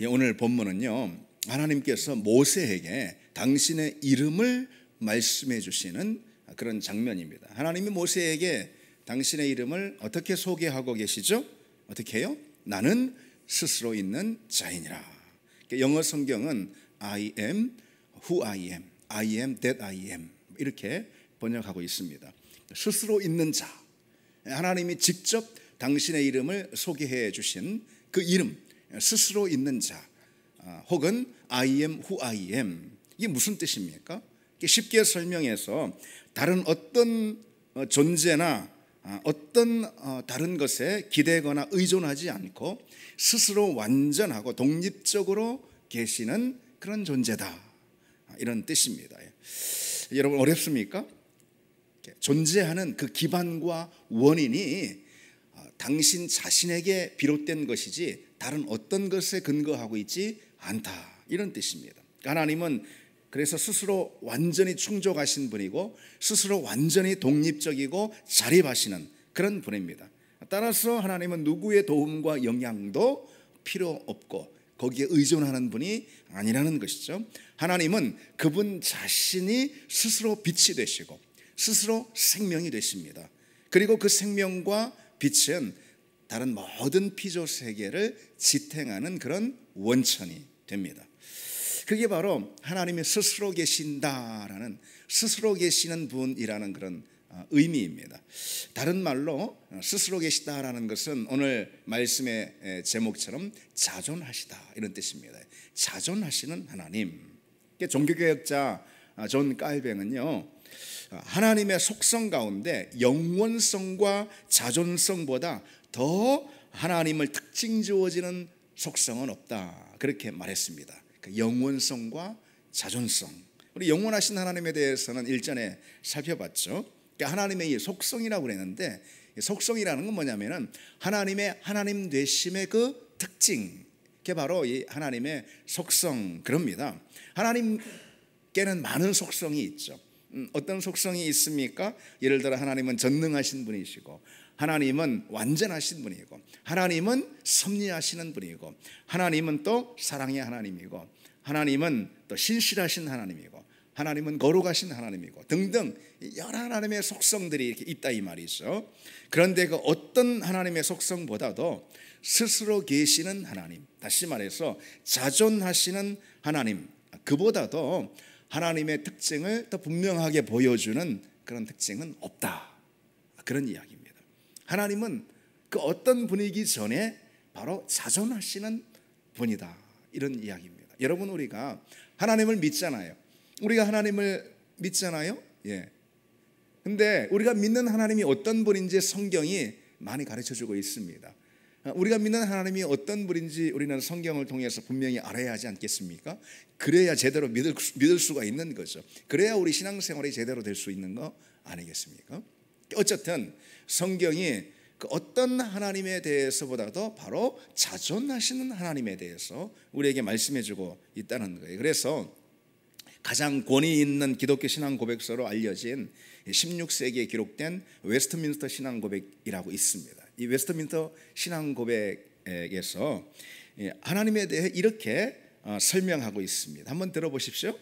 오늘 본문은요, 하나님께서 모세에게 당신의 이름을 말씀해 주시는 그런 장면입니다. 하나님이 모세에게 당신의 이름을 어떻게 소개하고 계시죠? 어떻게 해요? 나는 스스로 있는 자이니라. 영어 성경은 I am who I am, I am that I am 이렇게 번역하고 있습니다. 스스로 있는 자, 하나님이 직접 당신의 이름을 소개해 주신 그 이름, 스스로 있는 자, 혹은 I am who I am, 이게 무슨 뜻입니까? 쉽게 설명해서 다른 어떤 존재나 어떤 다른 것에 기대거나 의존하지 않고 스스로 완전하고 독립적으로 계시는 그런 존재다, 이런 뜻입니다. 여러분, 어렵습니까? 존재하는 그 기반과 원인이 당신 자신에게 비롯된 것이지 다른 어떤 것에 근거하고 있지 않다, 이런 뜻입니다. 하나님은 그래서 스스로 완전히 충족하신 분이고 스스로 완전히 독립적이고 자립하시는 그런 분입니다. 따라서 하나님은 누구의 도움과 영향도 필요 없고 거기에 의존하는 분이 아니라는 것이죠. 하나님은 그분 자신이 스스로 빛이 되시고 스스로 생명이 되십니다. 그리고 그 생명과 빛은 다른 모든 피조 세계를 지탱하는 그런 원천이 됩니다. 그게 바로 하나님이 스스로 계신다라는, 스스로 계시는 분이라는 그런 의미입니다. 다른 말로 스스로 계시다라는 것은 오늘 말씀의 제목처럼 자존하시다, 이런 뜻입니다. 자존하시는 하나님. 종교개혁자 존 깔뱅은요, 하나님의 속성 가운데 영원성과 자존성보다 더 하나님을 특징 주어지는 속성은 없다, 그렇게 말했습니다. 영원성과 자존성, 우리 영원하신 하나님에 대해서는 일전에 살펴봤죠. 하나님의 이 속성이라고 그랬는데, 속성이라는 건 뭐냐면은 하나님의 하나님 되심의 그 특징, 그게 바로 이 하나님의 속성, 그럽니다. 하나님께는 많은 속성이 있죠. 어떤 속성이 있습니까? 예를 들어 하나님은 전능하신 분이시고, 하나님은 완전하신 분이고, 하나님은 섭리하시는 분이고, 하나님은 또 사랑의 하나님이고, 하나님은 또 신실하신 하나님이고, 하나님은 거룩하신 하나님이고 등등 여러 하나님의 속성들이 이렇게 있다, 이 말이죠. 그런데 그 어떤 하나님의 속성보다도 스스로 계시는 하나님, 다시 말해서 자존하시는 하나님, 그보다도 하나님의 특징을 더 분명하게 보여주는 그런 특징은 없다, 그런 이야기입니다. 하나님은 그 어떤 분이기 전에 바로 자존하시는 분이다, 이런 이야기입니다. 여러분, 우리가 하나님을 믿잖아요. 우리가 하나님을 믿잖아요. 예. 근데 우리가 믿는 하나님이 어떤 분인지 성경이 많이 가르쳐주고 있습니다. 우리가 믿는 하나님이 어떤 분인지 우리는 성경을 통해서 분명히 알아야 하지 않겠습니까? 그래야 제대로 믿을 수가 있는 거죠. 그래야 우리 신앙생활이 제대로 될 수 있는 거 아니겠습니까? 어쨌든 성경이 그 어떤 하나님에 대해서보다도 바로 자존하시는 하나님에 대해서 우리에게 말씀해주고 있다는 거예요. 그래서 가장 권위 있는 기독교 신앙 고백서로 알려진 16세기에 기록된 웨스트민스터 신앙 고백이라고 있습니다. 이 웨스트민스터 신앙 고백에서 하나님에 대해 이렇게 설명하고 있습니다. 한번 들어보십시오.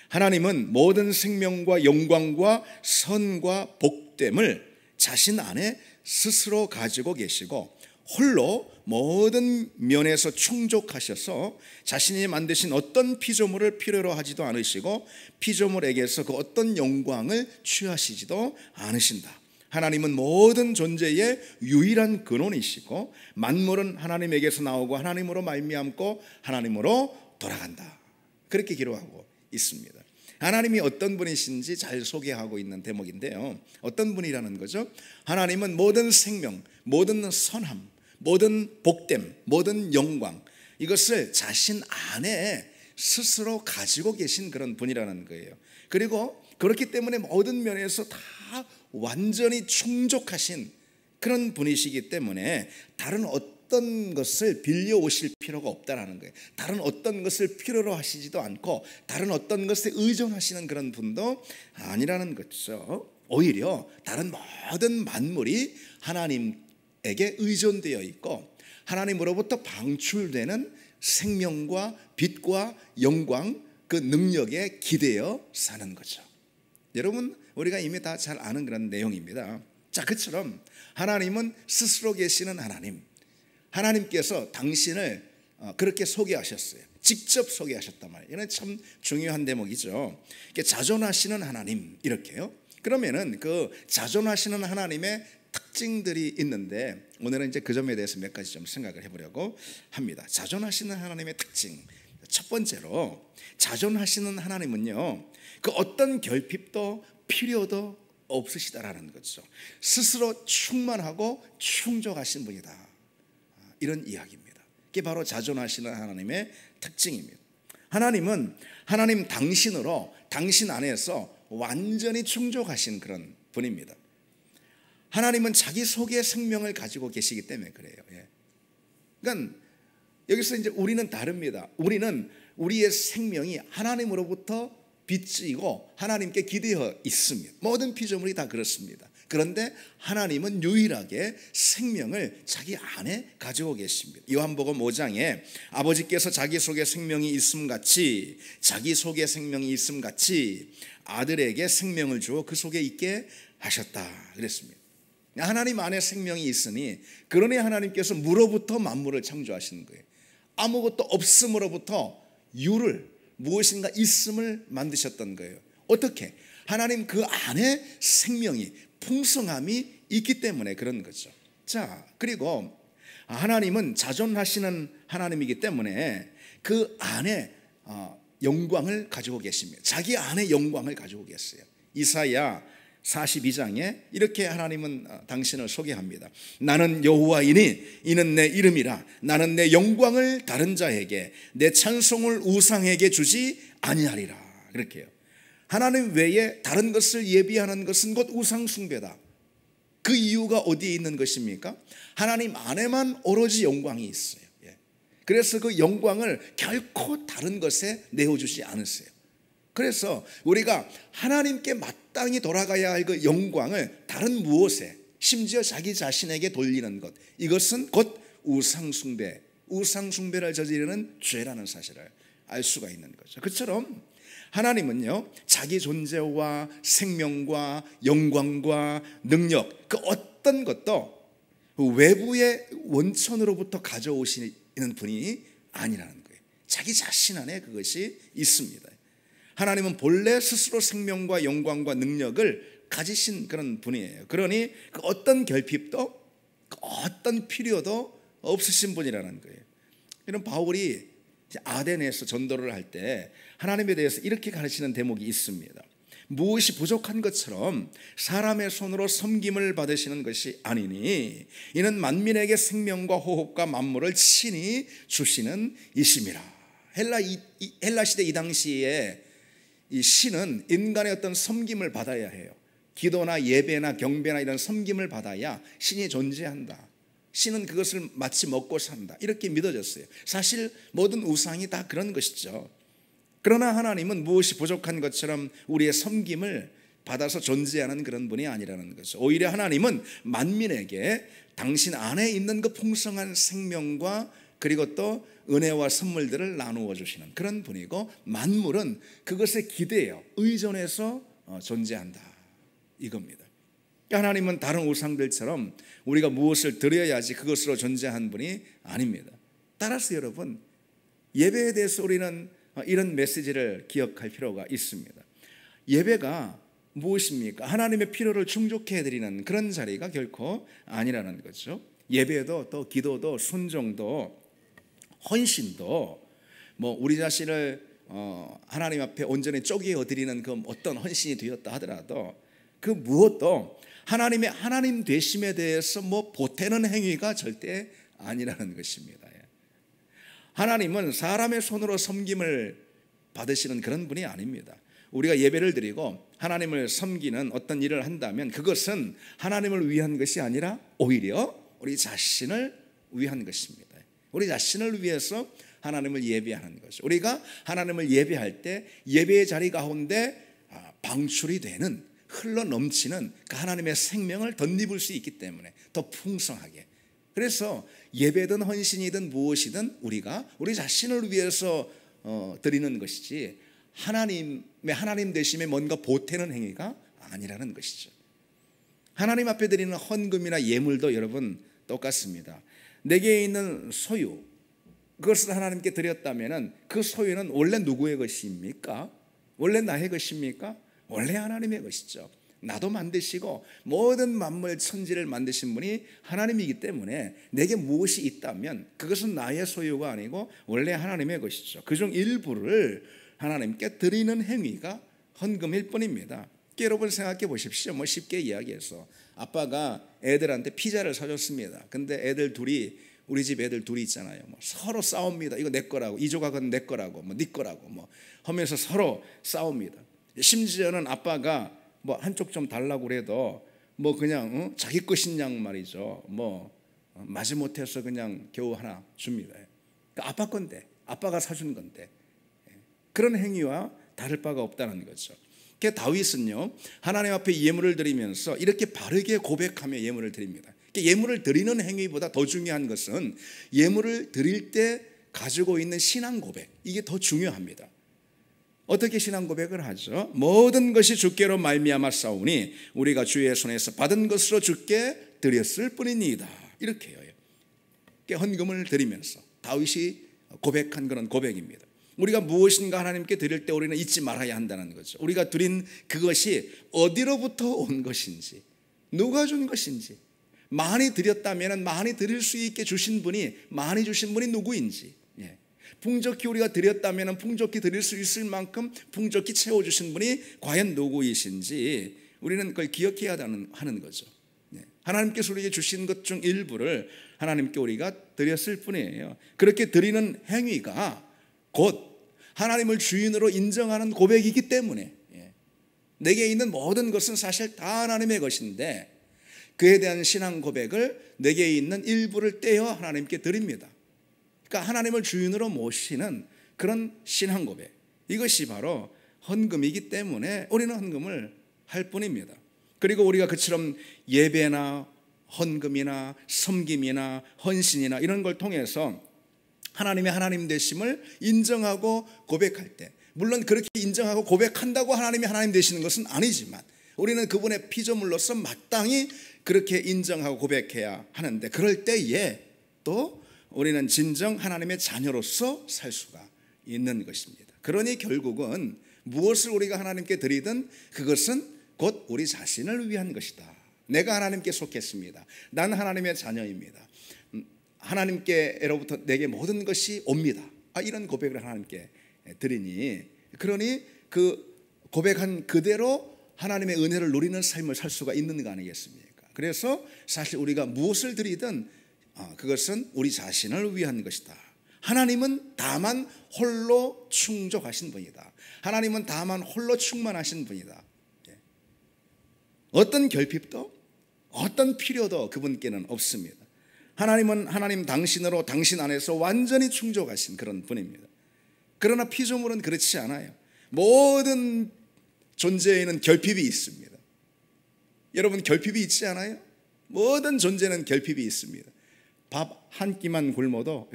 하나님은 모든 생명과 영광과 선과 복됨을 자신 안에 스스로 가지고 계시고 홀로 모든 면에서 충족하셔서 자신이 만드신 어떤 피조물을 필요로 하지도 않으시고 피조물에게서 그 어떤 영광을 취하시지도 않으신다. 하나님은 모든 존재의 유일한 근원이시고 만물은 하나님에게서 나오고 하나님으로 말미암고 하나님으로 돌아간다, 그렇게 기록하고 있습니다. 하나님이 어떤 분이신지 잘 소개하고 있는 대목인데요, 어떤 분이라는 거죠? 하나님은 모든 생명, 모든 선함, 모든 복됨, 모든 영광, 이것을 자신 안에 스스로 가지고 계신 그런 분이라는 거예요. 그리고 그렇기 때문에 모든 면에서 다 완전히 충족하신 그런 분이시기 때문에 다른 어떤 것을 빌려오실 필요가 없다라는 거예요. 다른 어떤 것을 필요로 하시지도 않고 다른 어떤 것에 의존하시는 그런 분도 아니라는 거죠. 오히려 다른 모든 만물이 하나님에게 의존되어 있고 하나님으로부터 방출되는 생명과 빛과 영광, 그 능력에 기대어 사는 거죠. 여러분, 우리가 이미 다 잘 아는 그런 내용입니다. 자, 그처럼 하나님은 스스로 계시는 하나님, 하나님께서 당신을 그렇게 소개하셨어요. 직접 소개하셨단 말이에요. 이건 참 중요한 대목이죠. 자존하시는 하나님, 이렇게요. 그러면은 그 자존하시는 하나님의 특징들이 있는데, 오늘은 이제 그 점에 대해서 몇 가지 좀 생각을 해보려고 합니다. 자존하시는 하나님의 특징, 첫 번째로 자존하시는 하나님은요, 그 어떤 결핍도 필요도 없으시다라는 거죠. 스스로 충만하고 충족하신 분이다, 이런 이야기입니다. 이게 바로 자존하시는 하나님의 특징입니다. 하나님은 하나님 당신으로, 당신 안에서 완전히 충족하신 그런 분입니다. 하나님은 자기 속에 생명을 가지고 계시기 때문에 그래요. 그러니까 여기서 이제 우리는 다릅니다. 우리는 우리의 생명이 하나님으로부터 빚지고 하나님께 기대어 있습니다. 모든 피조물이 다 그렇습니다. 그런데 하나님은 유일하게 생명을 자기 안에 가지고 계십니다. 요한복음 5장에 아버지께서 자기 속에 생명이 있음 같이, 자기 속에 생명이 있음 같이 아들에게 생명을 주어 그 속에 있게 하셨다 그랬습니다. 하나님 안에 생명이 있으니, 그러니 하나님께서 무로부터 만물을 창조하시는 거예요. 아무것도 없음으로부터 유를, 무엇인가 있음을 만드셨던 거예요. 어떻게? 하나님 그 안에 생명이, 풍성함이 있기 때문에 그런 거죠. 자, 그리고 하나님은 자존하시는 하나님이기 때문에 그 안에 영광을 가지고 계십니다. 자기 안에 영광을 가지고 계세요. 이사야 42장에 이렇게 하나님은 당신을 소개합니다. 나는 여호와이니 이는 내 이름이라. 나는 내 영광을 다른 자에게, 내 찬송을 우상에게 주지 아니하리라. 그렇게요. 하나님 외에 다른 것을 예비하는 것은 곧 우상 숭배다. 그 이유가 어디에 있는 것입니까? 하나님 안에만 오로지 영광이 있어요. 그래서 그 영광을 결코 다른 것에 내어주지 않으세요. 그래서 우리가 하나님께 마땅히 돌아가야 할 그 영광을 다른 무엇에, 심지어 자기 자신에게 돌리는 것, 이것은 곧 우상 숭배를 저지르는 죄라는 사실을 알 수가 있는 거죠. 그처럼 하나님은요, 자기 존재와 생명과 영광과 능력, 그 어떤 것도 외부의 원천으로부터 가져오시는 분이 아니라는 거예요. 자기 자신 안에 그것이 있습니다. 하나님은 본래 스스로 생명과 영광과 능력을 가지신 그런 분이에요. 그러니 그 어떤 결핍도, 그 어떤 필요도 없으신 분이라는 거예요. 이런 바울이 아덴에서 전도를 할 때 하나님에 대해서 이렇게 가르치는 대목이 있습니다. 무엇이 부족한 것처럼 사람의 손으로 섬김을 받으시는 것이 아니니 이는 만민에게 생명과 호흡과 만물을 친히 주시는 이심이라. 헬라 시대 이 당시에 이 신은 인간의 어떤 섬김을 받아야 해요. 기도나 예배나 경배나 이런 섬김을 받아야 신이 존재한다. 신은 그것을 마치 먹고 산다, 이렇게 믿어졌어요. 사실 모든 우상이 다 그런 것이죠. 그러나 하나님은 무엇이 부족한 것처럼 우리의 섬김을 받아서 존재하는 그런 분이 아니라는 거죠. 오히려 하나님은 만민에게 당신 안에 있는 그 풍성한 생명과 그리고 또 은혜와 선물들을 나누어 주시는 그런 분이고, 만물은 그것에 기대어 의존해서 존재한다, 이겁니다. 하나님은 다른 우상들처럼 우리가 무엇을 드려야지 그것으로 존재한 분이 아닙니다. 따라서 여러분, 예배에 대해서 우리는 이런 메시지를 기억할 필요가 있습니다. 예배가 무엇입니까? 하나님의 필요를 충족해 드리는 그런 자리가 결코 아니라는 거죠. 예배도 또 기도도 순종도 헌신도 우리 자신을 하나님 앞에 온전히 쪼개어 드리는 그 어떤 헌신이 되었다 하더라도 그 무엇도 하나님의 하나님 되심에 대해서 보태는 행위가 절대 아니라는 것입니다. 하나님은 사람의 손으로 섬김을 받으시는 그런 분이 아닙니다. 우리가 예배를 드리고 하나님을 섬기는 어떤 일을 한다면 그것은 하나님을 위한 것이 아니라 오히려 우리 자신을 위한 것입니다. 우리 자신을 위해서 하나님을 예배하는 것이죠. 우리가 하나님을 예배할 때 예배의 자리 가운데 방출이 되는, 흘러 넘치는 그 하나님의 생명을 덧입을 수 있기 때문에 더 풍성하게. 그래서 예배든 헌신이든 무엇이든 우리가 우리 자신을 위해서 드리는 것이지 하나님 되심에 뭔가 보태는 행위가 아니라는 것이죠. 하나님 앞에 드리는 헌금이나 예물도 여러분 똑같습니다. 내게 있는 소유, 그것을 하나님께 드렸다면 그 소유는 원래 누구의 것입니까? 원래 나의 것입니까? 원래 하나님의 것이죠. 나도 만드시고 모든 만물 천지를 만드신 분이 하나님이기 때문에 내게 무엇이 있다면 그것은 나의 소유가 아니고 원래 하나님의 것이죠. 그중 일부를 하나님께 드리는 행위가 헌금일 뿐입니다. 여러분 생각해 보십시오. 쉽게 이야기해서 아빠가 애들한테 피자를 사줬습니다. 근데 애들 둘이, 우리 집 애들 둘이 있잖아요. 서로 싸웁니다. 이거 내 거라고, 이 조각은 내 거라고, 네 거라고 하면서 서로 싸웁니다. 심지어는 아빠가 한쪽 좀 달라고 그래도 그냥 자기 것인 양 말이죠. 마지못해서 그냥 겨우 하나 줍니다. 그러니까 아빠 건데, 아빠가 사준 건데, 그런 행위와 다를 바가 없다는 거죠. 다윗은요, 하나님 앞에 예물을 드리면서 이렇게 바르게 고백하며 예물을 드립니다. 예물을 드리는 행위보다 더 중요한 것은 예물을 드릴 때 가지고 있는 신앙 고백, 이게 더 중요합니다. 어떻게 신앙 고백을 하죠? 모든 것이 주께로 말미암아 싸우니 우리가 주의 손에서 받은 것으로 주께 드렸을 뿐이니이다. 이렇게 해요. 헌금을 드리면서 다윗이 고백한 그런 고백입니다. 우리가 무엇인가 하나님께 드릴 때 우리는 잊지 말아야 한다는 거죠. 우리가 드린 그것이 어디로부터 온 것인지, 누가 준 것인지, 많이 드렸다면 많이 드릴 수 있게 주신 분이, 많이 주신 분이 누구인지, 풍족히 우리가 드렸다면 풍족히 드릴 수 있을 만큼 풍족히 채워주신 분이 과연 누구이신지 우리는 그걸 기억해야 하는 거죠. 하나님께서 우리에게 주신 것 중 일부를 하나님께 우리가 드렸을 뿐이에요. 그렇게 드리는 행위가 곧 하나님을 주인으로 인정하는 고백이기 때문에 내게 있는 모든 것은 사실 다 하나님의 것인데 그에 대한 신앙 고백을 내게 있는 일부를 떼어 하나님께 드립니다. 그러니까 하나님을 주인으로 모시는 그런 신앙 고백, 이것이 바로 헌금이기 때문에 우리는 헌금을 할 뿐입니다. 그리고 우리가 그처럼 예배나 헌금이나 섬김이나 헌신이나 이런 걸 통해서 하나님의 하나님 되심을 인정하고 고백할 때, 물론 그렇게 인정하고 고백한다고 하나님이 하나님 되시는 것은 아니지만 우리는 그분의 피조물로서 마땅히 그렇게 인정하고 고백해야 하는데, 그럴 때에 또 우리는 진정 하나님의 자녀로서 살 수가 있는 것입니다. 그러니 결국은 무엇을 우리가 하나님께 드리든 그것은 곧 우리 자신을 위한 것이다. 내가 하나님께 속했습니다. 난 하나님의 자녀입니다. 하나님께로부터 내게 모든 것이 옵니다. 이런 고백을 하나님께 드리니, 그러니 그 고백한 그대로 하나님의 은혜를 누리는 삶을 살 수가 있는 거 아니겠습니까? 그래서 사실 우리가 무엇을 드리든 그것은 우리 자신을 위한 것이다. 하나님은 다만 홀로 충족하신 분이다. 하나님은 다만 홀로 충만하신 분이다. 어떤 결핍도 어떤 필요도 그분께는 없습니다. 하나님은 하나님 당신으로 당신 안에서 완전히 충족하신 그런 분입니다. 그러나 피조물은 그렇지 않아요. 모든 존재에는 결핍이 있습니다. 여러분, 결핍이 있지 않아요? 모든 존재는 결핍이 있습니다. 밥 한 끼만 굶어도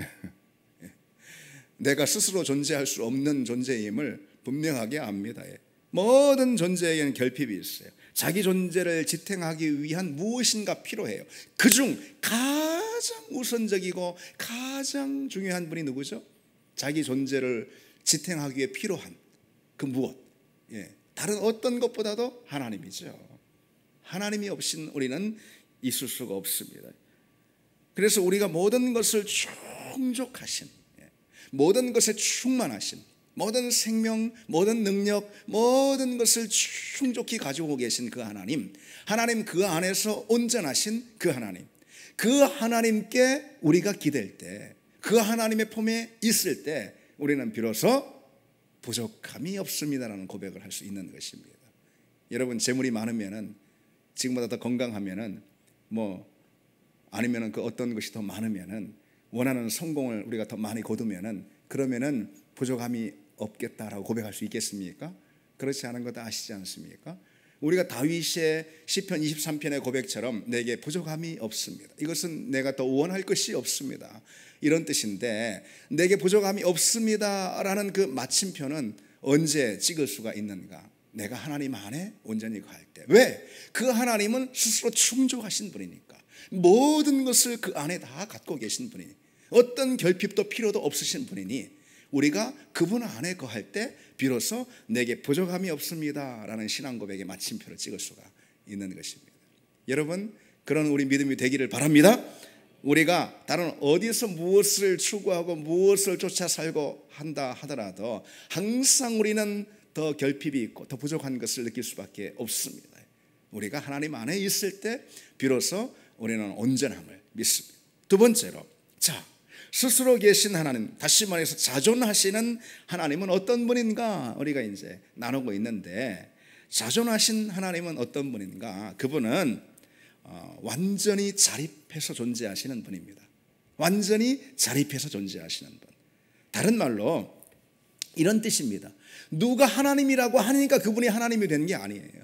내가 스스로 존재할 수 없는 존재임을 분명하게 압니다. 모든 존재에게는 결핍이 있어요. 자기 존재를 지탱하기 위한 무엇인가 필요해요. 그중 가장 우선적이고 가장 중요한 분이 누구죠? 자기 존재를 지탱하기 위해 필요한 그 무엇? 다른 어떤 것보다도 하나님이죠. 하나님이 없인 우리는 있을 수가 없습니다. 그래서 우리가 모든 것을 충족하신, 모든 것에 충만하신, 모든 생명, 모든 능력, 모든 것을 충족히 가지고 계신 그 하나님, 하나님 그 안에서 온전하신 그 하나님, 그 하나님께 우리가 기댈 때, 그 하나님의 품에 있을 때 우리는 비로소 부족함이 없습니다라는 고백을 할 수 있는 것입니다. 여러분, 재물이 많으면은, 지금보다 더 건강하면은, 아니면은 그 어떤 것이 더 많으면은, 원하는 성공을 우리가 더 많이 거두면은, 그러면은 부족함이 없겠다라고 고백할 수 있겠습니까? 그렇지 않은 것도 아시지 않습니까? 우리가 다윗의 시편 23편의 고백처럼 내게 부족함이 없습니다. 이것은 내가 더 원할 것이 없습니다. 이런 뜻인데 내게 부족함이 없습니다라는 그 마침표는 언제 찍을 수가 있는가? 내가 하나님 안에 온전히 거할 때. 왜? 그 하나님은 스스로 충족하신 분이니까. 모든 것을 그 안에 다 갖고 계신 분이니 어떤 결핍도 필요도 없으신 분이니 우리가 그분 안에 거할 때 비로소 내게 부족함이 없습니다라는 신앙 고백의 마침표를 찍을 수가 있는 것입니다. 여러분, 그런 우리 믿음이 되기를 바랍니다. 우리가 다른 어디서 무엇을 추구하고 무엇을 쫓아 살고 한다 하더라도 항상 우리는 더 결핍이 있고 더 부족한 것을 느낄 수밖에 없습니다. 우리가 하나님 안에 있을 때 비로소 우리는 온전함을 믿습니다. 두 번째로, 자, 스스로 계신 하나님, 다시 말해서 자존하시는 하나님은 어떤 분인가 우리가 이제 나누고 있는데, 자존하신 하나님은 어떤 분인가? 그분은 완전히 자립해서 존재하시는 분입니다. 완전히 자립해서 존재하시는 분. 다른 말로 이런 뜻입니다. 누가 하나님이라고 하니까 그분이 하나님이 되는 게 아니에요.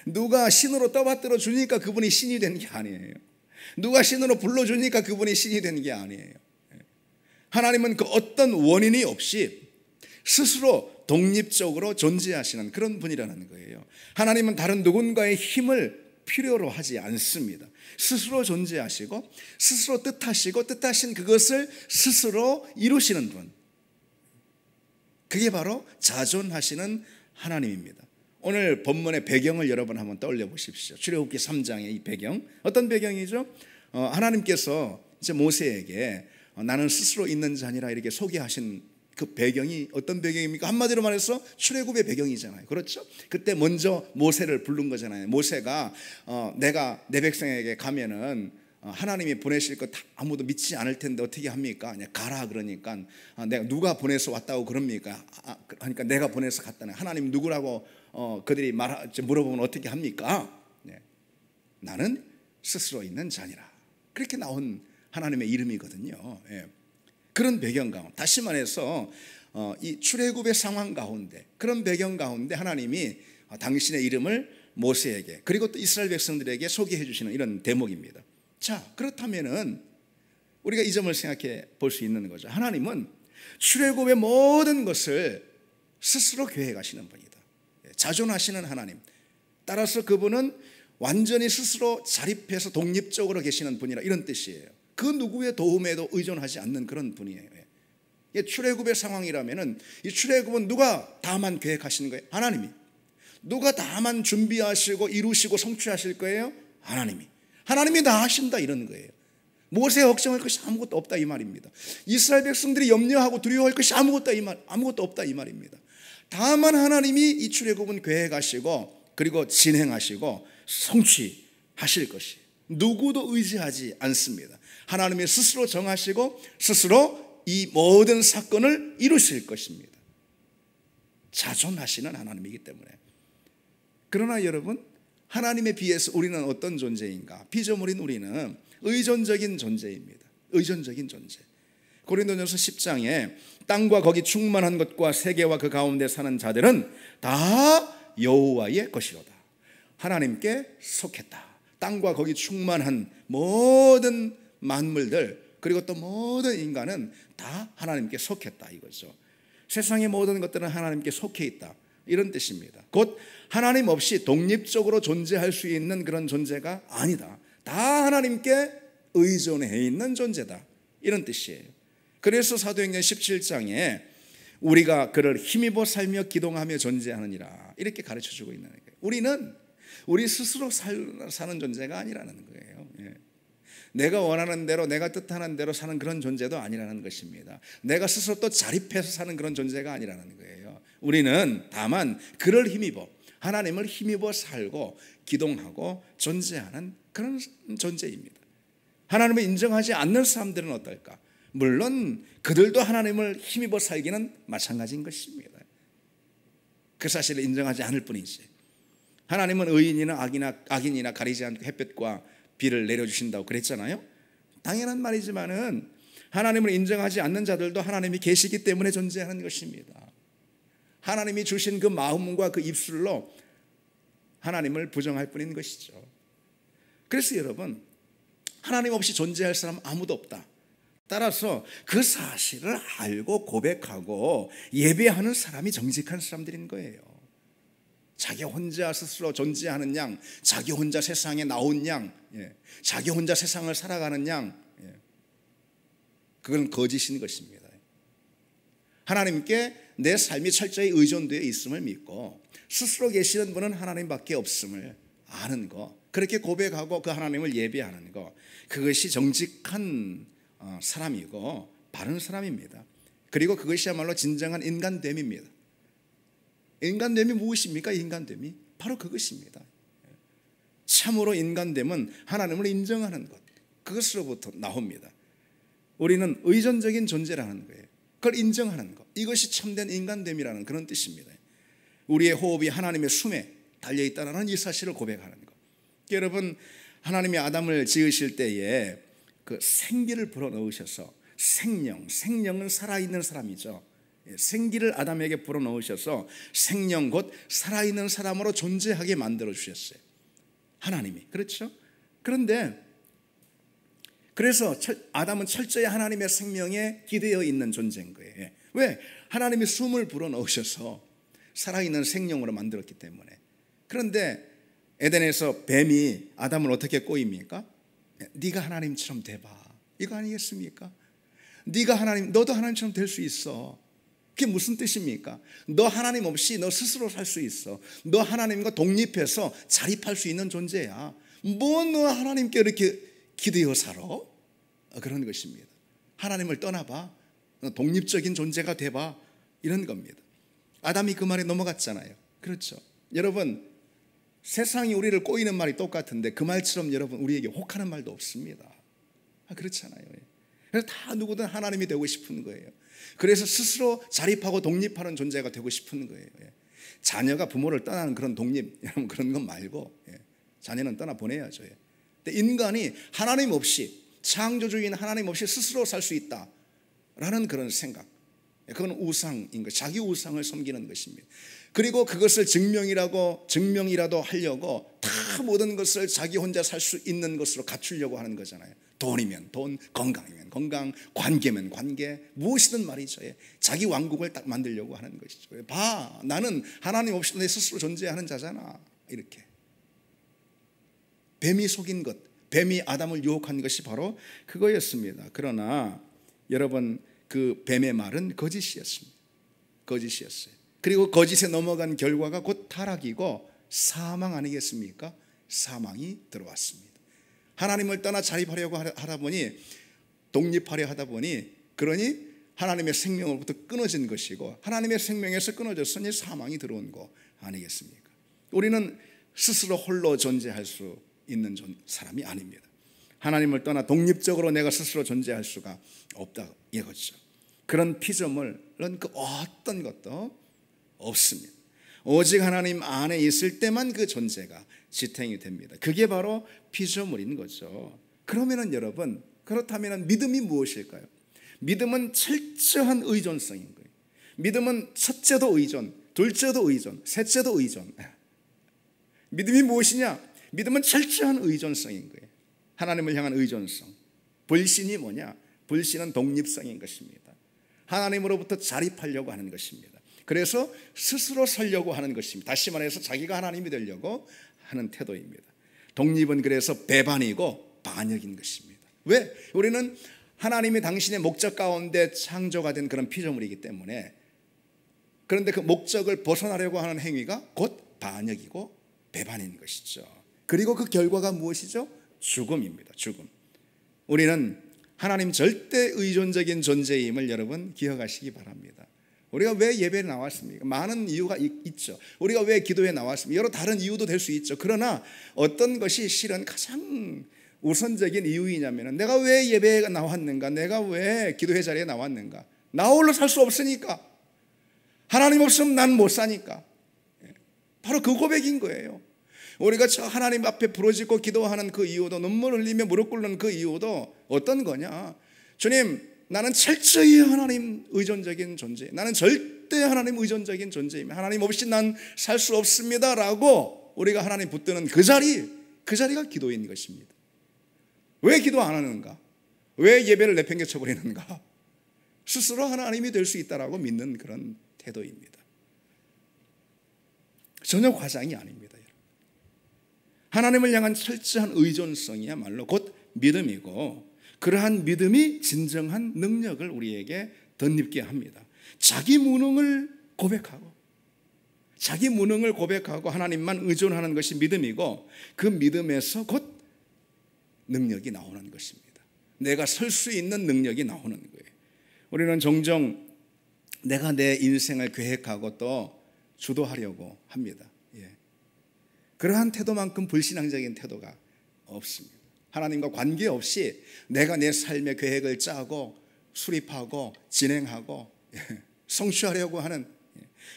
누가 신으로 떠받들어 주니까 그분이 신이 되는 게 아니에요. 누가 신으로 불러주니까 그분이 신이 되는 게 아니에요. 하나님은 그 어떤 원인이 없이 스스로 독립적으로 존재하시는 그런 분이라는 거예요. 하나님은 다른 누군가의 힘을 필요로 하지 않습니다. 스스로 존재하시고 스스로 뜻하시고 뜻하신 그것을 스스로 이루시는 분, 그게 바로 자존하시는 하나님입니다. 오늘 본문의 배경을 여러분 한번 떠올려 보십시오. 출애굽기 3장의 이 배경, 어떤 배경이죠? 하나님께서 이제 모세에게 나는 스스로 있는 자니라 이렇게 소개하신 그 배경이 어떤 배경입니까? 한마디로 말해서 출애굽의 배경이잖아요. 그렇죠? 그때 먼저 모세를 부른 거잖아요. 모세가 내가 내 백성에게 가면은 하나님이 보내실 것 아무도 믿지 않을 텐데 어떻게 합니까? 그냥 가라 그러니까 내가 누가 보내서 왔다고 그럽니까? 그러니까 내가 보내서 갔다네. 하나님 누구라고 그들이 물어보면 어떻게 합니까? 네. 나는 스스로 있는 자니라. 그렇게 나온 하나님의 이름이거든요. 예. 그런 배경 가운데, 다시 말해서 이 출애굽의 상황 가운데, 그런 배경 가운데 하나님이 당신의 이름을 모세에게 그리고 또 이스라엘 백성들에게 소개해 주시는 이런 대목입니다. 자, 그렇다면은 우리가 이 점을 생각해 볼 수 있는 거죠. 하나님은 출애굽의 모든 것을 스스로 계획하시는 분이다. 자존하시는 하나님, 따라서 그분은 완전히 스스로 자립해서 독립적으로 계시는 분이라 이런 뜻이에요. 그 누구의 도움에도 의존하지 않는 그런 분이에요. 출애굽의 상황이라면은 이 출애굽은 누가 다만 계획하시는 거예요? 하나님이. 누가 다만 준비하시고 이루시고 성취하실 거예요? 하나님이 다 하신다 이런 거예요. 모세 걱정할 것이 아무것도 없다 이 말입니다. 이스라엘 백성들이 염려하고 두려워할 것이 아무것도 없다 이 말입니다. 다만 하나님이 이 출애굽은 계획하시고 그리고 진행하시고 성취하실 것이, 누구도 의지하지 않습니다. 하나님이 스스로 정하시고 스스로 이 모든 사건을 이루실 것입니다. 자존하시는 하나님이기 때문에. 그러나 여러분, 하나님에 비해서 우리는 어떤 존재인가? 피조물인 우리는 의존적인 존재입니다. 의존적인 존재. 고린도전서 10장에 땅과 거기 충만한 것과 세계와 그 가운데 사는 자들은 다 여호와의 것이로다. 하나님께 속했다. 땅과 거기 충만한 모든 만물들 그리고 또 모든 인간은 다 하나님께 속했다 이거죠. 세상의 모든 것들은 하나님께 속해 있다 이런 뜻입니다. 곧 하나님 없이 독립적으로 존재할 수 있는 그런 존재가 아니다. 다 하나님께 의존해 있는 존재다 이런 뜻이에요. 그래서 사도행전 17장에 우리가 그를 힘입어 살며 기동하며 존재하느니라 이렇게 가르쳐주고 있는 거예요. 우리는 우리 스스로 사는 존재가 아니라는 거예요. 내가 원하는 대로 내가 뜻하는 대로 사는 그런 존재도 아니라는 것입니다. 내가 스스로 또 자립해서 사는 그런 존재가 아니라는 거예요. 우리는 다만 그를 힘입어, 하나님을 힘입어 살고 기동하고 존재하는 그런 존재입니다. 하나님을 인정하지 않는 사람들은 어떨까? 물론 그들도 하나님을 힘입어 살기는 마찬가지인 것입니다. 그 사실을 인정하지 않을 뿐이지. 하나님은 의인이나 악인이나 가리지 않고 햇볕과 비를 내려주신다고 그랬잖아요. 당연한 말이지만은 하나님을 인정하지 않는 자들도 하나님이 계시기 때문에 존재하는 것입니다. 하나님이 주신 그 마음과 그 입술로 하나님을 부정할 뿐인 것이죠. 그래서 여러분, 하나님 없이 존재할 사람 아무도 없다. 따라서 그 사실을 알고 고백하고 예배하는 사람이 정직한 사람들인 거예요. 자기 혼자 스스로 존재하는 양, 자기 혼자 세상에 나온 양, 자기 혼자 세상을 살아가는 양, 그건 거짓인 것입니다. 하나님께 내 삶이 철저히 의존되어 있음을 믿고 스스로 계시는 분은 하나님밖에 없음을 아는 거, 그렇게 고백하고 그 하나님을 예배하는 거, 그것이 정직한 사람이고 바른 사람입니다. 그리고 그것이야말로 진정한 인간됨입니다. 인간됨이 무엇입니까? 인간됨이 바로 그것입니다. 참으로 인간됨은 하나님을 인정하는 것, 그것으로부터 나옵니다. 우리는 의존적인 존재라는 거예요. 그걸 인정하는 것, 이것이 참된 인간됨이라는 그런 뜻입니다. 우리의 호흡이 하나님의 숨에 달려있다는 이 사실을 고백하는 것. 여러분, 하나님이 아담을 지으실 때에 그 생기를 불어넣으셔서 생명은 살아있는 사람이죠. 생기를 아담에게 불어넣으셔서 생명 곧 살아있는 사람으로 존재하게 만들어 주셨어요. 하나님이. 그렇죠? 그런데 그래서 아담은 철저히 하나님의 생명에 기대어 있는 존재인 거예요. 왜? 하나님이 숨을 불어넣으셔서 살아있는 생명으로 만들었기 때문에. 그런데 에덴에서 뱀이 아담을 어떻게 꼬입니까? 네가 하나님처럼 돼봐, 이거 아니겠습니까? 네가 하나님, 너도 하나님처럼 될 수 있어. 그게 무슨 뜻입니까? 너 하나님 없이 너 스스로 살 수 있어. 너 하나님과 독립해서 자립할 수 있는 존재야. 뭐 너 하나님께 이렇게 기대어 살아? 그런 것입니다. 하나님을 떠나봐, 독립적인 존재가 돼봐, 이런 겁니다. 아담이 그 말에 넘어갔잖아요. 그렇죠? 여러분, 세상이 우리를 꼬이는 말이 똑같은데 그 말처럼 여러분 우리에게 혹하는 말도 없습니다. 그렇잖아요. 그래서 다 누구든 하나님이 되고 싶은 거예요. 그래서 스스로 자립하고 독립하는 존재가 되고 싶은 거예요. 자녀가 부모를 떠나는 그런 독립, 그런 건 말고 자녀는 떠나보내야죠. 근데 인간이 하나님 없이, 창조주인 하나님 없이 스스로 살 수 있다라는 그런 생각, 그건 우상인 것, 자기 우상을 섬기는 것입니다. 그리고 그것을 증명이라도 하려고 다 모든 것을 자기 혼자 살 수 있는 것으로 갖추려고 하는 거잖아요. 돈이면 돈, 건강이면 건강, 관계면 관계, 무엇이든 말이죠. 자기 왕국을 딱 만들려고 하는 것이죠. 봐, 나는 하나님 없이도 내 스스로 존재하는 자잖아, 이렇게. 뱀이 속인 것, 뱀이 아담을 유혹한 것이 바로 그거였습니다. 그러나 여러분, 그 뱀의 말은 거짓이었습니다. 거짓이었어요. 그리고 거짓에 넘어간 결과가 곧 타락이고 사망 아니겠습니까? 사망이 들어왔습니다. 하나님을 떠나 자립하려고 하다 보니, 독립하려 하다 보니, 그러니 하나님의 생명으로부터 끊어진 것이고, 하나님의 생명에서 끊어졌으니 사망이 들어온 거 아니겠습니까? 우리는 스스로 홀로 존재할 수 있는 사람이 아닙니다. 하나님을 떠나 독립적으로 내가 스스로 존재할 수가 없다, 이거죠. 그런 피조물은 그 어떤 것도 없습니다. 오직 하나님 안에 있을 때만 그 존재가 지탱이 됩니다. 그게 바로 피조물인 거죠. 그러면은 여러분, 그렇다면 믿음이 무엇일까요? 믿음은 철저한 의존성인 거예요. 믿음은 첫째도 의존, 둘째도 의존, 셋째도 의존. 믿음이 무엇이냐? 믿음은 철저한 의존성인 거예요. 하나님을 향한 의존성. 불신이 뭐냐? 불신은 독립성인 것입니다. 하나님으로부터 자립하려고 하는 것입니다. 그래서 스스로 살려고 하는 것입니다. 다시 말해서 자기가 하나님이 되려고 하는 태도입니다. 독립은 그래서 배반이고 반역인 것입니다. 왜? 우리는 하나님이 당신의 목적 가운데 창조가 된 그런 피조물이기 때문에. 그런데 그 목적을 벗어나려고 하는 행위가 곧 반역이고 배반인 것이죠. 그리고 그 결과가 무엇이죠? 죽음입니다. 죽음. 우리는 하나님 절대 의존적인 존재임을 여러분 기억하시기 바랍니다. 우리가 왜 예배에 나왔습니까? 많은 이유가 있죠. 우리가 왜 기도에 나왔습니까? 여러 다른 이유도 될 수 있죠. 그러나 어떤 것이 실은 가장 우선적인 이유이냐면, 내가 왜 예배에 나왔는가? 내가 왜 기도회 자리에 나왔는가? 나 홀로 살 수 없으니까. 하나님 없으면 난 못 사니까. 바로 그 고백인 거예요. 우리가 저 하나님 앞에 부르짖고 기도하는 그 이유도, 눈물 흘리며 무릎 꿇는 그 이유도 어떤 거냐? 주님, 나는 철저히 하나님 의존적인 존재, 나는 절대 하나님 의존적인 존재입니다. 하나님 없이 난 살 수 없습니다 라고 우리가 하나님 붙드는 그 자리가 기도인 것입니다. 왜 기도 안 하는가? 왜 예배를 내팽개쳐 버리는가? 스스로 하나님이 될 수 있다라고 믿는 그런 태도입니다. 전혀 과장이 아닙니다. 하나님을 향한 철저한 의존성이야말로 곧 믿음이고, 그러한 믿음이 진정한 능력을 우리에게 덧입게 합니다. 자기 무능을 고백하고 하나님만 의존하는 것이 믿음이고, 그 믿음에서 곧 능력이 나오는 것입니다. 내가 설 수 있는 능력이 나오는 거예요. 우리는 종종 내가 내 인생을 계획하고 또 주도하려고 합니다. 그러한 태도만큼 불신앙적인 태도가 없습니다. 하나님과 관계없이 내가 내 삶의 계획을 짜고 수립하고 진행하고 성취하려고 하는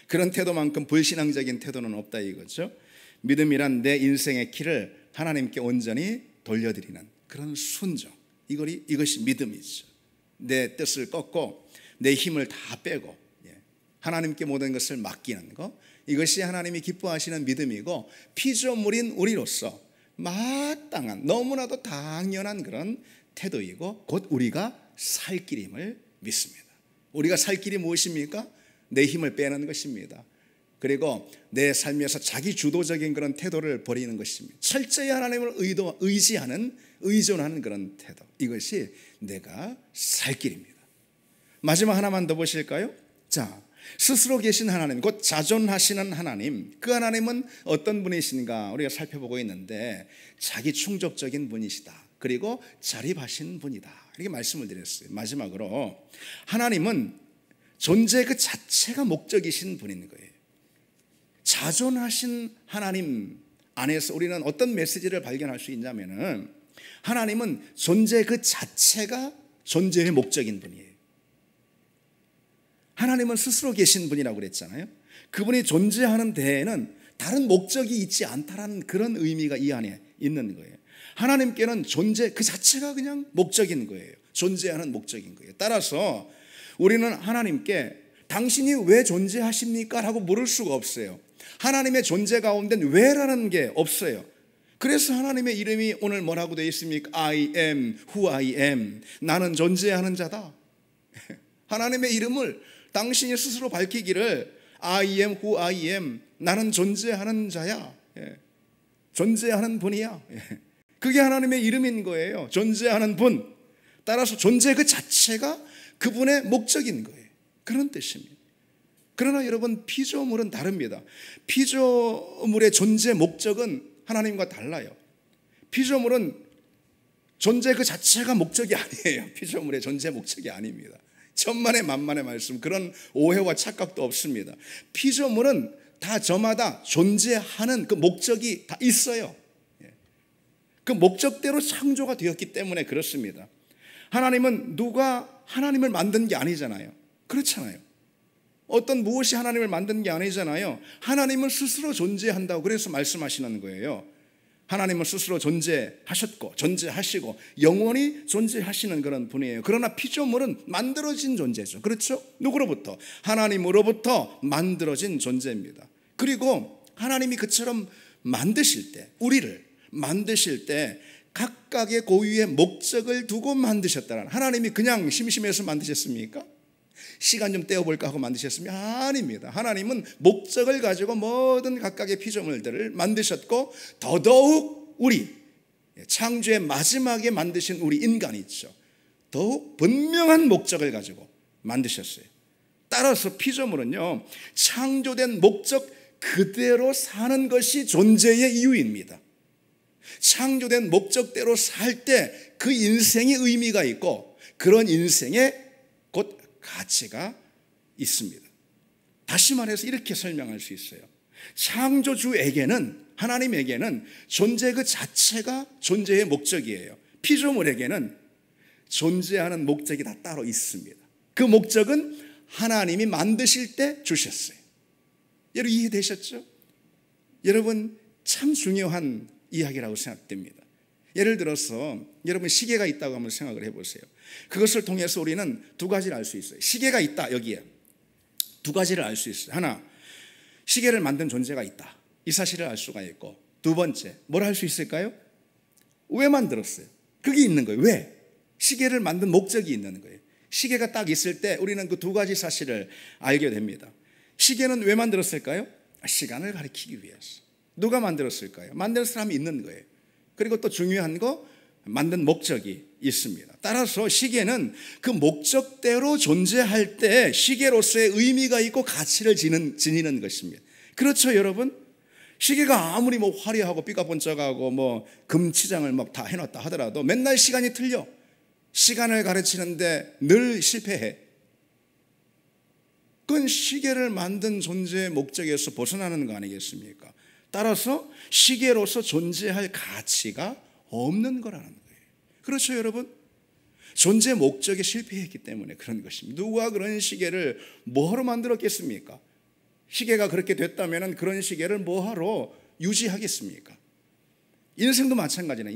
그런 태도만큼 불신앙적인 태도는 없다 이거죠. 믿음이란 내 인생의 키를 하나님께 온전히 돌려드리는 그런 순종, 이것이 믿음이죠. 내 뜻을 꺾고 내 힘을 다 빼고 하나님께 모든 것을 맡기는 것, 이것이 하나님이 기뻐하시는 믿음이고, 피조물인 우리로서 마땅한, 너무나도 당연한 그런 태도이고, 곧 우리가 살 길임을 믿습니다. 우리가 살 길이 무엇입니까? 내 힘을 빼는 것입니다. 그리고 내 삶에서 자기 주도적인 그런 태도를 버리는 것입니다. 철저히 하나님을 의존하는 그런 태도, 이것이 내가 살 길입니다. 마지막 하나만 더 보실까요? 자, 스스로 계신 하나님, 곧 자존하시는 하나님, 그 하나님은 어떤 분이신가 우리가 살펴보고 있는데, 자기 충족적인 분이시다, 그리고 자립하신 분이다, 이렇게 말씀을 드렸어요. 마지막으로 하나님은 존재 그 자체가 목적이신 분인 거예요. 자존하신 하나님 안에서 우리는 어떤 메시지를 발견할 수 있냐면은, 하나님은 존재 그 자체가 존재의 목적인 분이에요. 하나님은 스스로 계신 분이라고 그랬잖아요. 그분이 존재하는 데에는 다른 목적이 있지 않다라는 그런 의미가 이 안에 있는 거예요. 하나님께는 존재 그 자체가 그냥 목적인 거예요. 존재하는 목적인 거예요. 따라서 우리는 하나님께 당신이 왜 존재하십니까? 라고 물을 수가 없어요. 하나님의 존재 가운데는 왜라는 게 없어요. 그래서 하나님의 이름이 오늘 뭐라고 되어 있습니까? I am who I am. 나는 존재하는 자다. 하나님의 이름을 당신이 스스로 밝히기를 I am who I am. 나는 존재하는 자야. 존재하는 분이야. 그게 하나님의 이름인 거예요. 존재하는 분. 따라서 존재 그 자체가 그분의 목적인 거예요. 그런 뜻입니다. 그러나 여러분, 피조물은 다릅니다. 피조물의 존재 목적은 하나님과 달라요. 피조물은 존재 그 자체가 목적이 아니에요. 피조물의 존재 목적이 아닙니다. 천만의 만만의 말씀, 그런 오해와 착각도 없습니다. 피조물은 다 저마다 존재하는 그 목적이 다 있어요. 그 목적대로 창조가 되었기 때문에 그렇습니다. 하나님은 누가 하나님을 만든 게 아니잖아요. 그렇잖아요. 어떤 무엇이 하나님을 만든 게 아니잖아요. 하나님은 스스로 존재한다고 그래서 말씀하시는 거예요. 하나님은 스스로 존재하셨고 존재하시고 영원히 존재하시는 그런 분이에요. 그러나 피조물은 만들어진 존재죠. 그렇죠? 누구로부터? 하나님으로부터 만들어진 존재입니다. 그리고 하나님이 그처럼 만드실 때, 우리를 만드실 때 각각의 고유의 목적을 두고 만드셨다는, 하나님이 그냥 심심해서 만드셨습니까? 시간 좀 떼어볼까 하고 만드셨습니까? 아닙니다. 하나님은 목적을 가지고 모든 각각의 피조물들을 만드셨고, 더더욱 우리 창조의 마지막에 만드신 우리 인간이 있죠. 더욱 분명한 목적을 가지고 만드셨어요. 따라서 피조물은요, 창조된 목적 그대로 사는 것이 존재의 이유입니다. 창조된 목적대로 살 때 그 인생의 의미가 있고, 그런 인생에 곧 가치가 있습니다. 다시 말해서 이렇게 설명할 수 있어요. 창조주에게는, 하나님에게는 존재 그 자체가 존재의 목적이에요. 피조물에게는 존재하는 목적이 다 따로 있습니다. 그 목적은 하나님이 만드실 때 주셨어요. 여러분 이해되셨죠? 여러분 참 중요한 이야기라고 생각됩니다. 예를 들어서 여러분 시계가 있다고 한번 생각을 해보세요. 그것을 통해서 우리는 두 가지를 알 수 있어요. 시계가 있다, 여기에. 두 가지를 알 수 있어요. 하나, 시계를 만든 존재가 있다. 이 사실을 알 수가 있고, 두 번째, 뭘 할 수 있을까요? 왜 만들었어요? 그게 있는 거예요. 왜? 시계를 만든 목적이 있는 거예요. 시계가 딱 있을 때 우리는 그 두 가지 사실을 알게 됩니다. 시계는 왜 만들었을까요? 시간을 가리키기 위해서. 누가 만들었을까요? 만든 사람이 있는 거예요. 그리고 또 중요한 거, 만든 목적이 있습니다. 따라서 시계는 그 목적대로 존재할 때 시계로서의 의미가 있고 가치를 지니는 것입니다. 그렇죠, 여러분? 시계가 아무리 뭐 화려하고 삐까번쩍하고 뭐 금치장을 막 다 해놨다 하더라도 맨날 시간이 틀려. 시간을 가르치는데 늘 실패해. 그건 시계를 만든 존재의 목적에서 벗어나는 거 아니겠습니까? 따라서 시계로서 존재할 가치가 없는 거라는 거예요. 그렇죠, 여러분? 존재 목적에 실패했기 때문에 그런 것입니다. 누가 그런 시계를 뭐하러 만들었겠습니까? 시계가 그렇게 됐다면 그런 시계를 뭐하러 유지하겠습니까? 인생도 마찬가지네.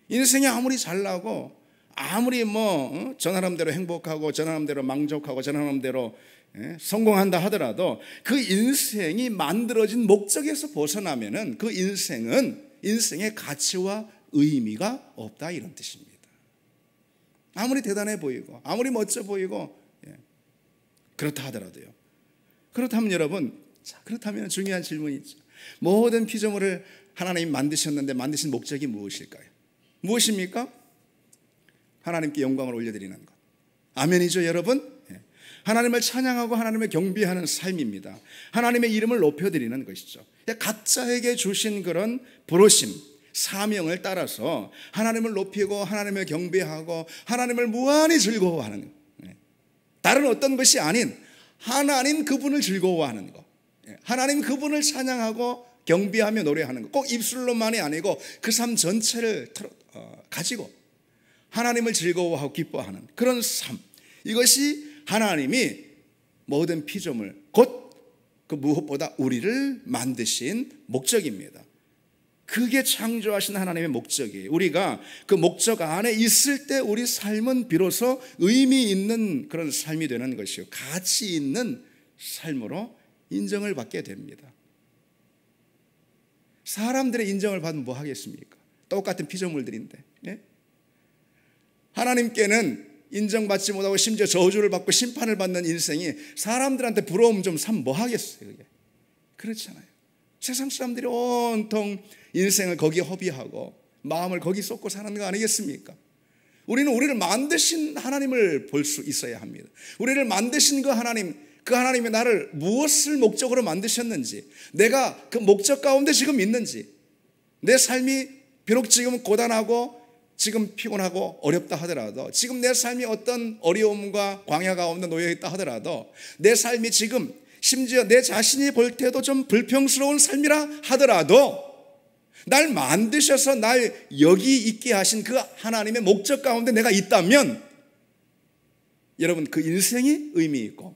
인생이 아무리 잘나고 아무리 뭐 저 나름대로 행복하고 저 나름대로 만족하고 저 나름대로 성공한다 하더라도 그 인생이 만들어진 목적에서 벗어나면은 그 인생의 가치와 의미가 없다, 이런 뜻입니다. 아무리 대단해 보이고 아무리 멋져 보이고 그렇다 하더라도요. 그렇다면 여러분, 그렇다면 중요한 질문이 있죠. 모든 피조물을 하나님이 만드셨는데 만드신 목적이 무엇일까요? 무엇입니까? 하나님께 영광을 올려드리는 것. 아멘이죠, 여러분? 하나님을 찬양하고 하나님을 경배하는 삶입니다. 하나님의 이름을 높여드리는 것이죠. 각자에게 주신 그런 부르심, 사명을 따라서 하나님을 높이고 하나님을 경배하고 하나님을 무한히 즐거워하는 것. 다른 어떤 것이 아닌 하나님 그분을 즐거워하는 것, 하나님 그분을 찬양하고 경배하며 노래하는 것, 꼭 입술로만이 아니고 그 삶 전체를 가지고 하나님을 즐거워하고 기뻐하는 그런 삶, 이것이 하나님이 모든 피조물, 곧 그 무엇보다 우리를 만드신 목적입니다. 그게 창조하신 하나님의 목적이에요. 우리가 그 목적 안에 있을 때 우리 삶은 비로소 의미 있는 그런 삶이 되는 것이요, 가치 있는 삶으로 인정을 받게 됩니다. 사람들의 인정을 받으면 뭐 하겠습니까? 똑같은 피조물들인데. 하나님께는 인정받지 못하고 심지어 저주를 받고 심판을 받는 인생이 사람들한테 부러움 좀 삼 뭐 하겠어요? 그게 그렇잖아요. 세상 사람들이 온통 인생을 거기에 허비하고 마음을 거기 쏟고 사는 거 아니겠습니까? 우리는 우리를 만드신 하나님을 볼 수 있어야 합니다. 우리를 만드신 그 하나님이 나를 무엇을 목적으로 만드셨는지, 내가 그 목적 가운데 지금 있는지, 내 삶이 비록 지금 고단하고 지금 피곤하고 어렵다 하더라도, 지금 내 삶이 어떤 어려움과 광야 가운데 놓여 있다 하더라도, 내 삶이 지금 심지어 내 자신이 볼 때도 좀 불평스러운 삶이라 하더라도 날 만드셔서 날 여기 있게 하신 그 하나님의 목적 가운데 내가 있다면 여러분, 그 인생이 의미 있고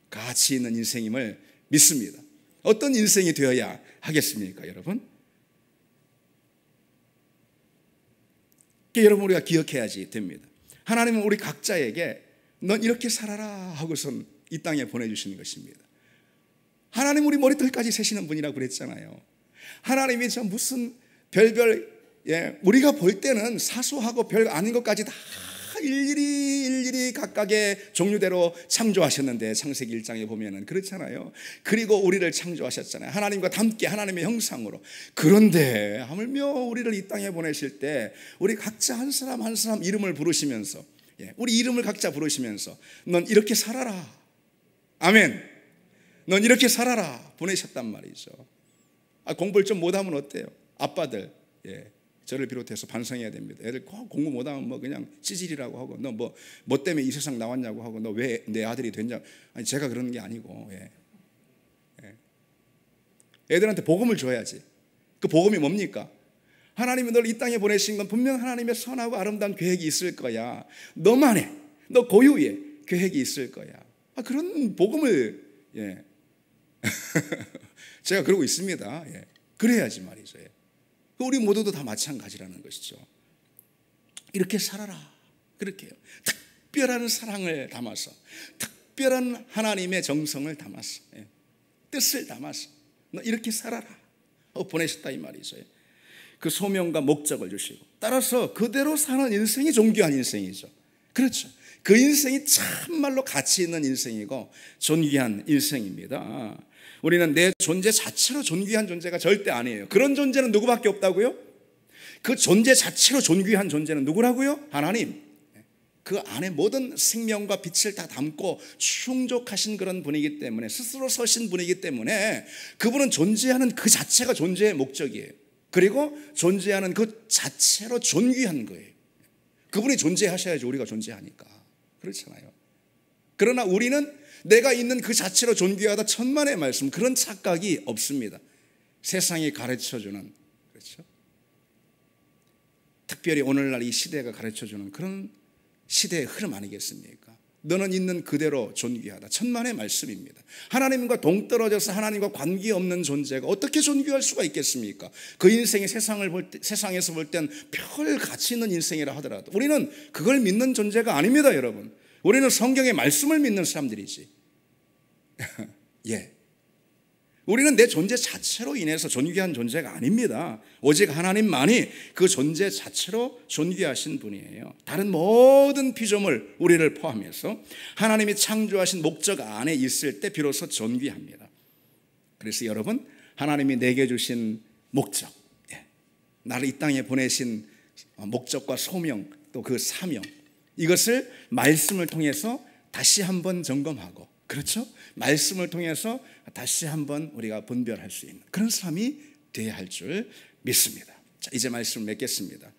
가치 있는 인생임을 믿습니다. 어떤 인생이 되어야 하겠습니까, 여러분? 여러분, 우리가 기억해야지 됩니다. 하나님은 우리 각자에게 넌 이렇게 살아라 하고선 이 땅에 보내주시는 것입니다. 하나님 우리 머리털까지 세시는 분이라고 그랬잖아요. 하나님이 저 무슨 별별, 우리가 볼 때는 사소하고 별 아닌 것까지 다 일일이 각각의 종류대로 창조하셨는데, 창세기 1장에 보면은 그렇잖아요. 그리고 우리를 창조하셨잖아요. 하나님과 함께 하나님의 형상으로. 그런데 하물며 우리를 이 땅에 보내실 때 우리 각자 한 사람 한 사람 이름을 부르시면서, 우리 이름을 각자 부르시면서 넌 이렇게 살아라, 아멘, 넌 이렇게 살아라 보내셨단 말이죠. 공부를 좀 못하면 어때요? 아빠들, 저를 비롯해서 반성해야 됩니다. 애들 꼭 공부 못하면 뭐 그냥 찌질이라고 하고, 너 뭐 때문에 이 세상 나왔냐고 하고, 너 왜 내 아들이 됐냐. 아니, 제가 그러는 게 아니고, 애들한테 복음을 줘야지. 그 복음이 뭡니까? 하나님이 널 이 땅에 보내신 건 분명 하나님의 선하고 아름다운 계획이 있을 거야. 너만의, 너 고유의 계획이 있을 거야. 그런 복음을 제가 그러고 있습니다. 그래야지 말이죠. 우리 모두도 다 마찬가지라는 것이죠. 이렇게 살아라, 그렇게요. 특별한 사랑을 담아서, 특별한 하나님의 정성을 담아서, 뜻을 담아서 너 이렇게 살아라 보내셨다 이 말이죠. 그 소명과 목적을 주시고, 따라서 그대로 사는 인생이 존귀한 인생이죠. 그렇죠. 그 인생이 참말로 가치 있는 인생이고 존귀한 인생입니다. 우리는 내 존재 자체로 존귀한 존재가 절대 아니에요. 그런 존재는 누구밖에 없다고요? 그 존재 자체로 존귀한 존재는 누구라고요? 하나님. 그 안에 모든 생명과 빛을 다 담고 충족하신 그런 분이기 때문에, 스스로 서신 분이기 때문에 그분은 존재하는 그 자체가 존재의 목적이에요. 그리고 존재하는 그 자체로 존귀한 거예요. 그분이 존재하셔야지 우리가 존재하니까. 그렇잖아요. 그러나 우리는 내가 있는 그 자체로 존귀하다 천만의 말씀, 그런 착각이 없습니다. 세상이 가르쳐주는, 그렇죠? 특별히 오늘날 이 시대가 가르쳐주는 그런 시대의 흐름 아니겠습니까? 너는 있는 그대로 존귀하다, 천만의 말씀입니다. 하나님과 동떨어져서 하나님과 관계없는 존재가 어떻게 존귀할 수가 있겠습니까? 그 인생이 세상에서 볼 땐 별 가치 있는 인생이라 하더라도 우리는 그걸 믿는 존재가 아닙니다, 여러분. 우리는 성경의 말씀을 믿는 사람들이지. 예. 우리는 내 존재 자체로 인해서 존귀한 존재가 아닙니다. 오직 하나님만이 그 존재 자체로 존귀하신 분이에요. 다른 모든 피조물, 우리를 포함해서 하나님이 창조하신 목적 안에 있을 때 비로소 존귀합니다. 그래서 여러분, 하나님이 내게 주신 목적, 나를 이 땅에 보내신 목적과 소명, 또 그 사명, 이것을 말씀을 통해서 다시 한번 점검하고, 그렇죠? 말씀을 통해서 다시 한번 우리가 분별할 수 있는 그런 삶이 되어야 할 줄 믿습니다. 자, 이제 말씀을 맺겠습니다.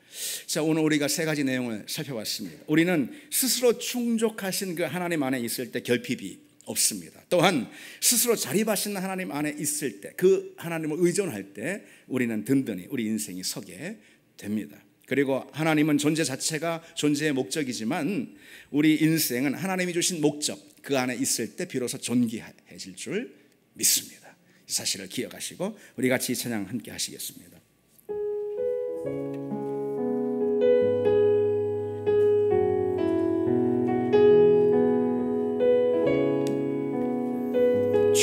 자, 오늘 우리가 세 가지 내용을 살펴봤습니다. 우리는 스스로 충족하신 그 하나님 안에 있을 때 결핍이 없습니다. 또한 스스로 자립하신 하나님 안에 있을 때, 그 하나님을 의존할 때 우리는 든든히 우리 인생이 서게 됩니다. 그리고 하나님은 존재 자체가 존재의 목적이지만 우리 인생은 하나님이 주신 목적, 그 안에 있을 때 비로소 존귀해질 줄 믿습니다. 이 사실을 기억하시고 우리 같이 이 찬양 함께 하시겠습니다.